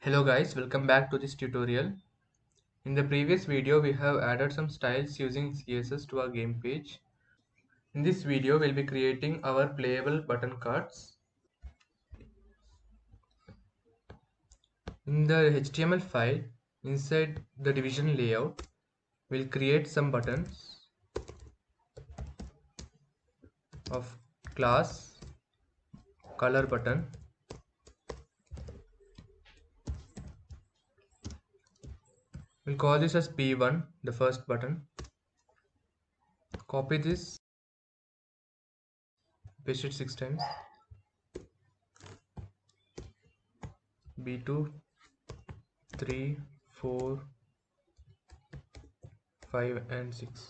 Hello guys, welcome back to this tutorial. In the previous video we have added some styles using CSS to our game page. In this video we'll be creating our playable button cards. In the HTML file inside the division layout we'll create some buttons of class color button. We'll call this as P1, the first button. Copy this, paste it 6 times. B2, 3, 4, 5 and 6.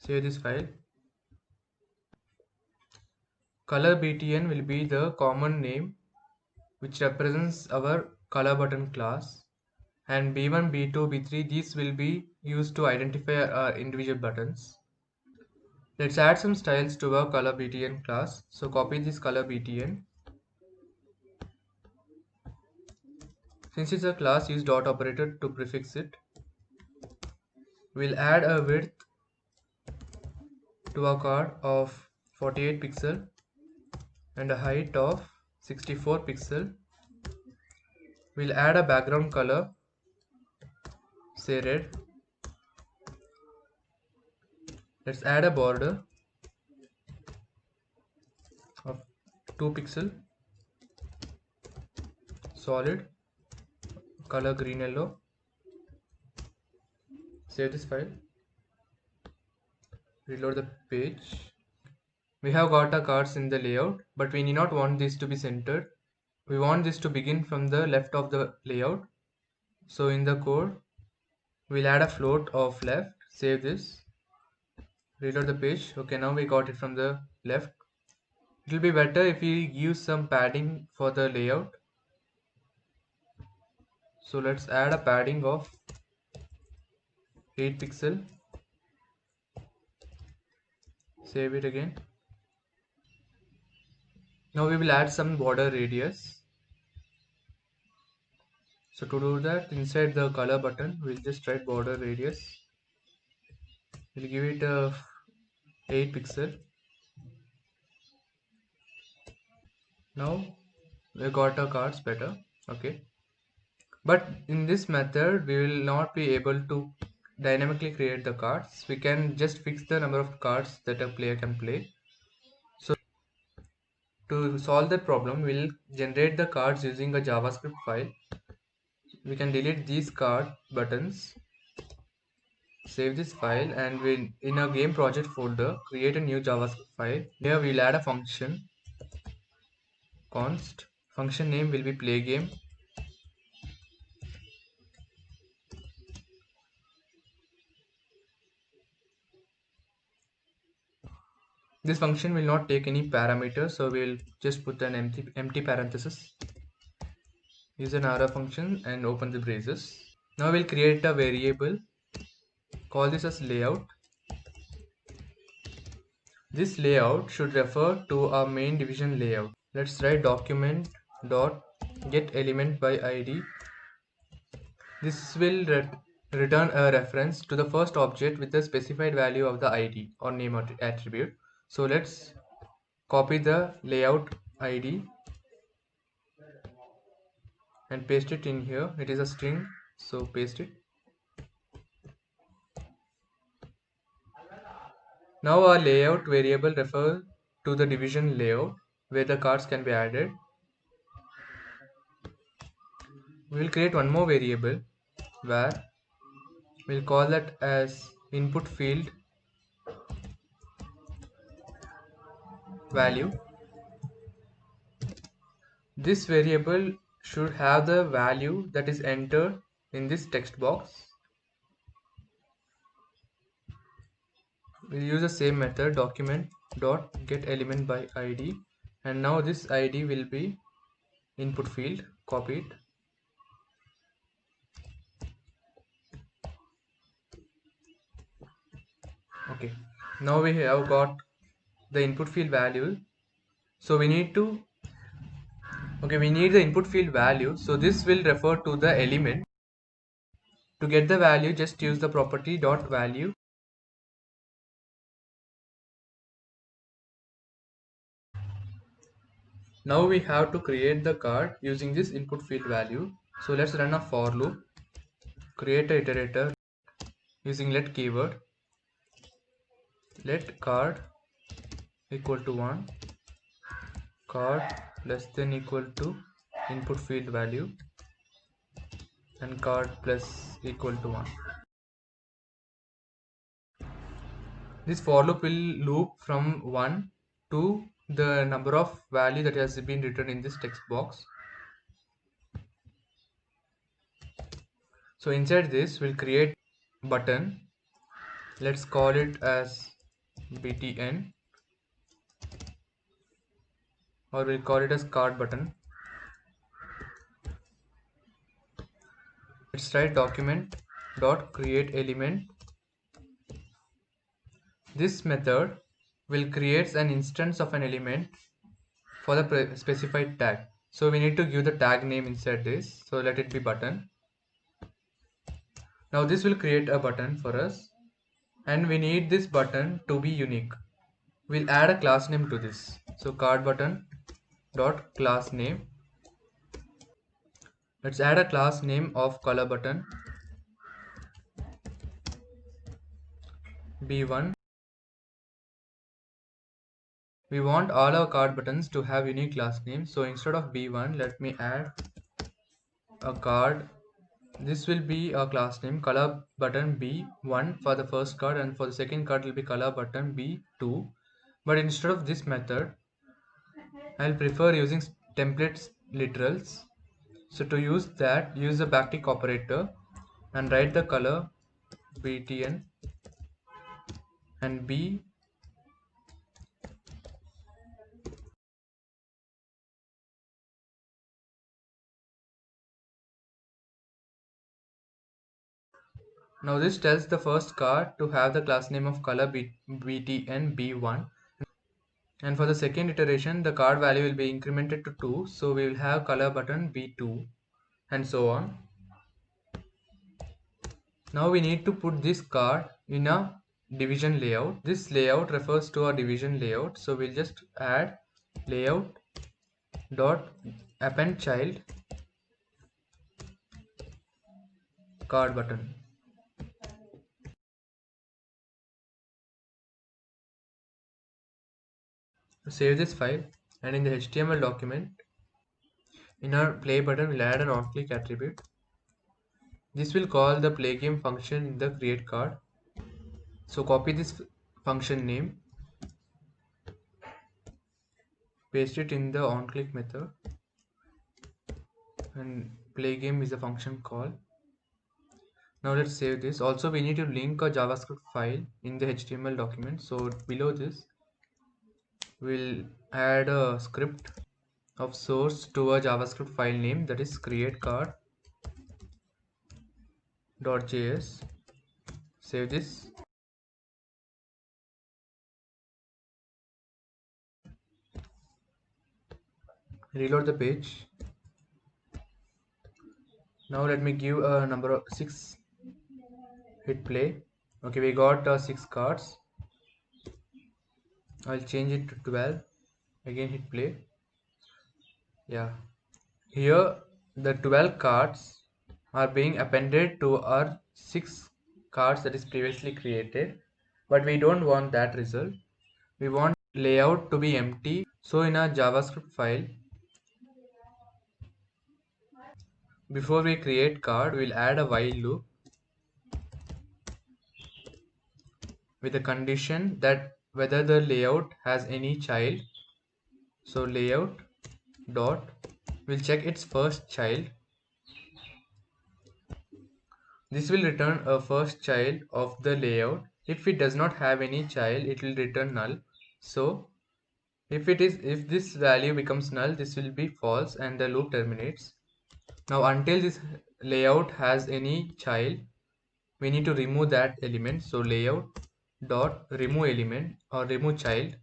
Save this file. Color BTN will be the common name which represents our color button class, and B1, B2, B3 these will be used to identify our individual buttons. Let's add some styles to our color BTN class. So copy this color BTN. Since it's a class, use dot operator to prefix it. We'll add a width to our card of 48 pixel and a height of 64 pixel. We'll add a background color, say red. Let's add a border of 2 pixel, solid, color green yellow. Save this file, reload the page. We have got our cards in the layout, but we need not want this to be centered. We want this to begin from the left of the layout. So in the code we'll add a float of left. Save this, reload the page. Okay, now we got it from the left. It will be better if we use some padding for the layout. So let's add a padding of 8 pixel. Save it again. Now we will add some border radius. So to do that, inside the color button we'll just write border radius. We'll give it a 8 pixel. Now we got our cards better. Okay, but in this method we will not be able to dynamically create the cards. We can just fix the number of cards that a player can play. So to solve that problem, we'll generate the cards using a JavaScript file. We can delete these card buttons, save this file, and we'll in a game project folder create a new JavaScript file. Here we'll add a function const. Function name will be play game. This function will not take any parameters, so we'll just put an empty parenthesis. Use an arrow function and open the braces. Now we'll create a variable, call this as layout. This layout should refer to our main division layout. Let's write document dot get element by id. This will return a reference to the first object with the specified value of the id or name attribute. So let's copy the layout id and paste it in here. It is a string, so paste it. Now our layout variable refers to the division layout where the cards can be added. We will create one more variable where we'll call that as input field value. This variable should have the value that is entered in this text box. We'll use the same method, document dot get element by id, and now this id will be input field. Copy it. Okay, now we have got the input field value, so we need to Okay, we need the input field value, so this will refer to the element. To get the value, just use the property dot value. Now we have to create the card using this input field value. So let's run a for loop, create a iterator using let keyword, let card equal to 1, card less than equal to input field value, and card plus equal to 1. This for loop will loop from 1 to the number of value that has been written in this text box. So inside this we'll create button. Let's call it as btn, or we'll call it as card button. Let's write document dot create element. This method will create an instance of an element for the specified tag. So we need to give the tag name inside this. So let it be button. Now this will create a button for us, and we need this button to be unique. We'll add a class name to this. So card button dot class name. Let's add a class name of color button b1. We want all our card buttons to have unique class names. So instead of b1, let me add a card. This will be a class name color button b1 for the first card, and for the second card will be color button b2. But instead of this method, I'll prefer using templates literals. So to use that, use the backtick operator and write the color btn and b. Now this tells the first card to have the class name of color btn b1, and for the second iteration the card value will be incremented to 2, so we will have color button b2, and so on. Now we need to put this card in a division layout. This layout refers to a division layout, so we'll just add layout dot append child card button. Save this file, and in the HTML document, in our play button, we'll add an on-click attribute. This will call the play game function in the create card. So copy this function name, paste it in the on-click method, and play game is a function call. Now let's save this. Also, we need to link a JavaScript file in the HTML document. So below this, we'll add a script of source to a JavaScript file name, that is create card.js. Save this. Reload the page. Now let me give a number of 6. Hit play. Okay, we got 6 cards. I'll change it to 12. Again hit play. Yeah, here the 12 cards are being appended to our 6 cards that is previously created, but we don't want that result. We want layout to be empty. So in our JavaScript file, before we create card, we'll add a while loop with a condition that whether the layout has any child. So layout dot will check its first child. This will return a first child of the layout. If it does not have any child, it will return null. So if this value becomes null, this will be false and the loop terminates. Now until this layout has any child, we need to remove that element. So layout dot remove element or remove child.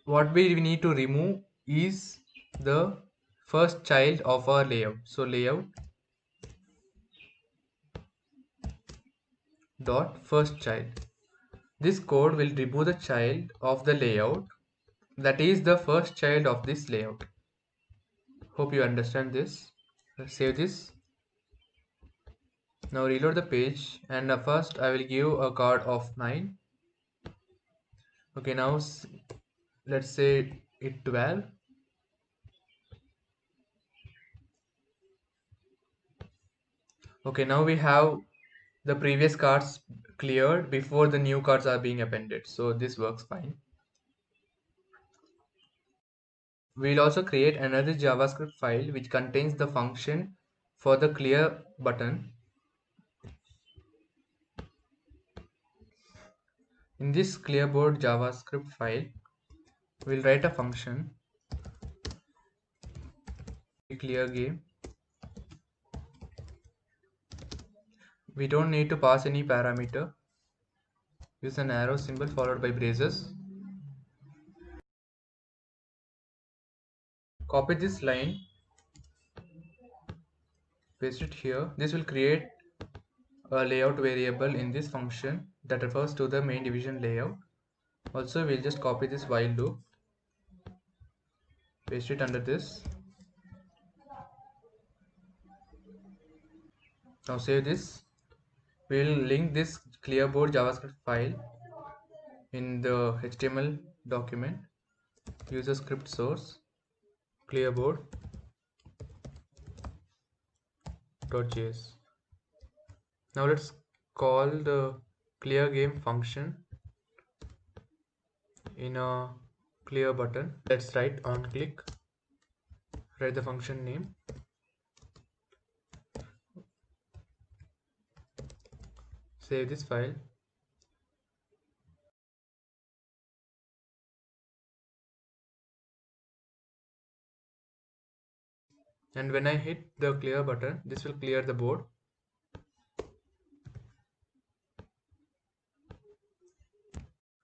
What we need to remove is the first child of our layout. So layout dot first child. This code will remove the child of the layout, that is the first child of this layout. Hope you understand this. Let's save this. Now reload the page, and first I will give a card of 9. Okay, now let's say it 12. Okay, now we have the previous cards cleared before the new cards are being appended, so this works fine. We'll also create another JavaScript file which contains the function for the clear button. In this clearboard JavaScript file, we'll write a function clear game. We don't need to pass any parameter. Use an arrow symbol followed by braces. Copy this line, paste it here. This will create a layout variable in this function that refers to the main division layout. Also, we'll just copy this while loop, paste it under this. Now save this. We'll link this clearboard JavaScript file in the HTML document. Use a script source clearboard.js. Now let's call the clear game function in a clear button. Let's write on click, write the function name, save this file. And when I hit the clear button, this will clear the board.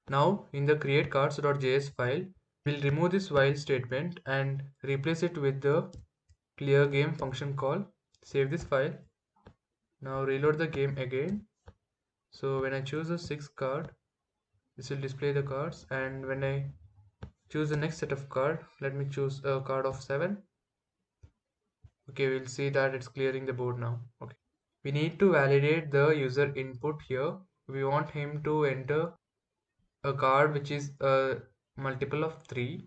Now in the create cards.js file, we'll remove this while statement and replace it with the clear game function call. Save this file. Now reload the game again. So when I choose a 6th card, this will display the cards, and when I choose the next set of card, let me choose a card of 7. Okay, we'll see that it's clearing the board now. Okay, we need to validate the user input here. We want him to enter a card which is a multiple of 3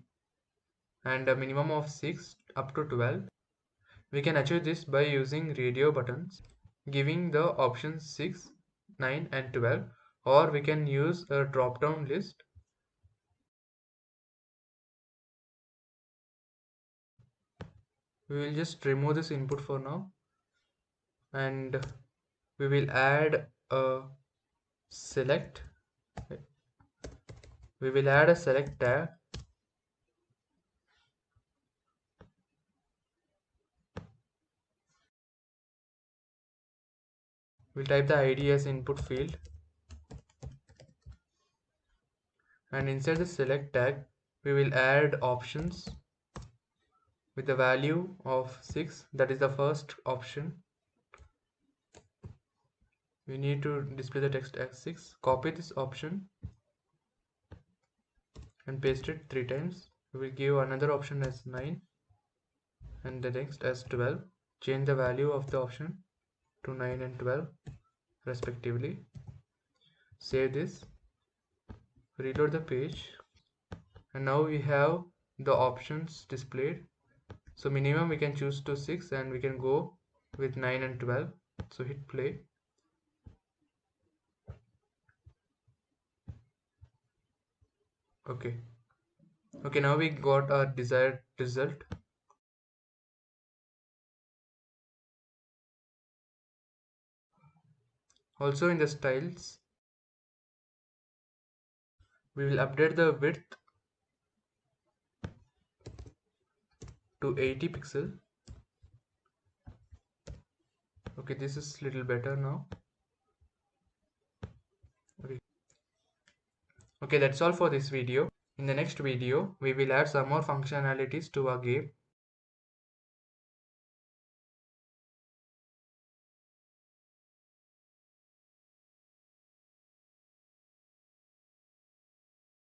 and a minimum of 6 up to 12. We can achieve this by using radio buttons, giving the options 6, 9 and 12, or we can use a drop down list. We will just remove this input for now, and we will add a select tag. We'll type the ID as input field, and inside the select tag we will add options with the value of 6, that is the first option. We need to display the text as 6. Copy this option and paste it 3 times. We will give another option as 9 and the next as 12. Change the value of the option to 9 and 12 respectively. Save this, reload the page, and now we have the options displayed. So minimum we can choose to 6 and we can go with 9 and 12. So hit play. Okay, now we got our desired result. Also in the styles, we will update the width to 80 pixel. Okay, this is little better now. Okay, that's all for this video. In the next video, we will add some more functionalities to our game.